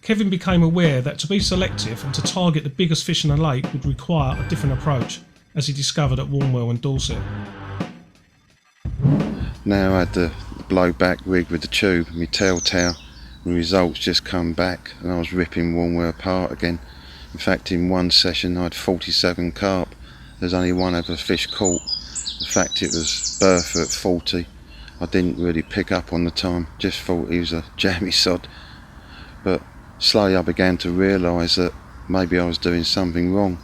Kevin became aware that to be selective and to target the biggest fish in the lake would require a different approach, as he discovered at Warnwell and Dorset. Now I had the blowback rig with the tube, my telltale, and the results just come back and I was ripping Warnwell apart again. In fact, in one session I had 47 carp. There's only one other fish caught. The fact it was Bertha at 40, I didn't really pick up on the time, just thought he was a jammy sod. But slowly I began to realise that maybe I was doing something wrong.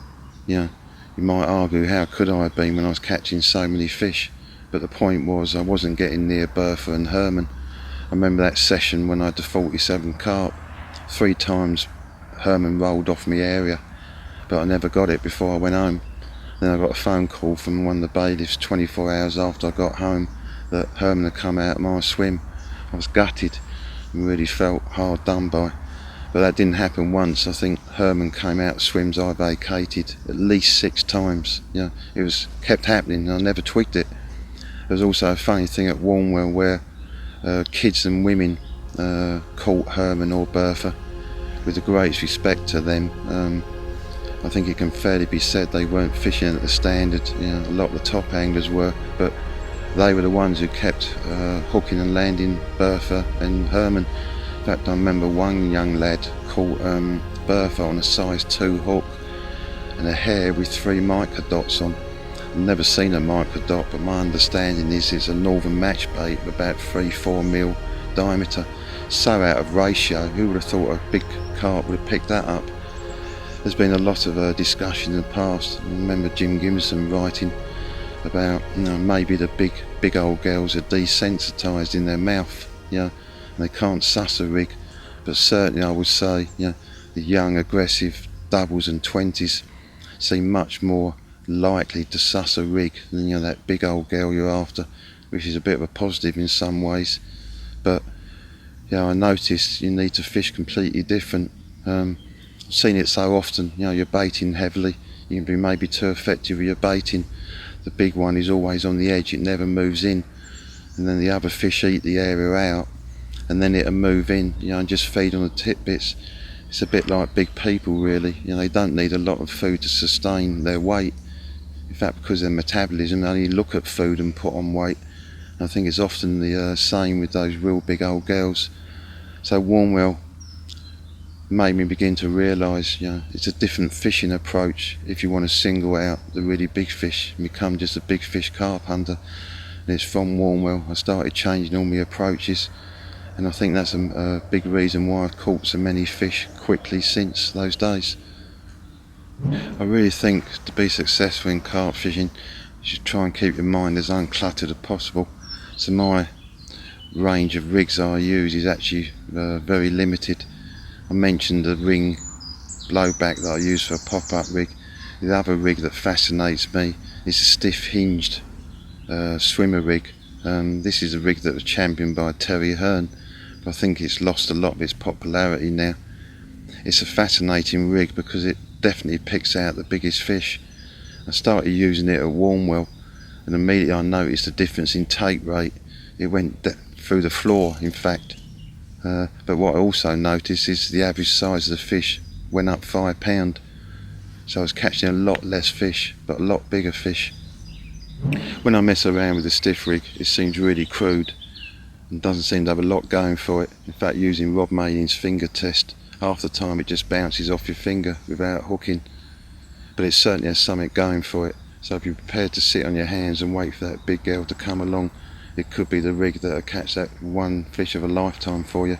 You know, you might argue, how could I have been when I was catching so many fish? But the point was, I wasn't getting near Bertha and Herman. I remember that session when I had the 47 carp. 3 times Herman rolled off my area, but I never got it before I went home. Then I got a phone call from one of the bailiffs 24 hours after I got home that Herman had come out of my swim. I was gutted and really felt hard done by. But that didn't happen once. I think Herman came out of swims I vacated at least 6 times. You know, it was kept happening and I never twigged it. There was also a funny thing at Warnwell where kids and women caught Herman or Bertha. With the greatest respect to them, I think it can fairly be said they weren't fishing at the standard. You know, a lot of the top anglers were, but they were the ones who kept hooking and landing Bertha and Herman. In fact, I remember one young lad caught Bertha on a size 2 hook and a hair with 3 micro dots on. I've never seen a micro dot, but my understanding is it's a northern match bait of about 3-4 mil diameter. So out of ratio, who would have thought a big carp would have picked that up? There's been a lot of discussion in the past. I remember Jim Gimson writing about, you know, maybe the big old girls are desensitised in their mouth, you know, and they can't suss a rig. But certainly I would say, you know, the young aggressive doubles and 20s seem much more likely to suss a rig than, you know, that big old girl you're after, which is a bit of a positive in some ways. But yeah, I noticed you need to fish completely different. I've seen it so often, you know, you're baiting heavily, you can be maybe too effective with your baiting. The big one is always on the edge, it never moves in, and then the other fish eat the area out, and then it'll move in, you know, and just feed on the tidbits. It's a bit like big people really, you know, they don't need a lot of food to sustain their weight. In fact, because of their metabolism, they only look at food and put on weight. I think it's often the same with those real big old girls. So Warnwell made me begin to realise, you know, it's a different fishing approach if you want to single out the really big fish and become just a big fish carp hunter. And it's from Warnwell I started changing all my approaches, and I think that's a big reason why I've caught so many fish quickly since those days. I really think to be successful in carp fishing, you should try and keep your mind as uncluttered as possible. So my range of rigs I use is actually very limited. I mentioned the ring blowback that I use for a pop-up rig. The other rig that fascinates me is a stiff hinged swimmer rig. This is a rig that was championed by Terry Hearn, but I think it's lost a lot of its popularity now. It's a fascinating rig because it definitely picks out the biggest fish. I started using it at Warnwell and immediately I noticed the difference in take rate. It went through the floor, in fact. But what I also noticed is the average size of the fish went up 5 pounds. So I was catching a lot less fish, but a lot bigger fish. When I mess around with the stiff rig, it seems really crude and doesn't seem to have a lot going for it. In fact, using Rob Mayling's finger test, half the time it just bounces off your finger without hooking. But it certainly has something going for it. So if you're prepared to sit on your hands and wait for that big girl to come along, it could be the rig that'll catch that one fish of a lifetime for you.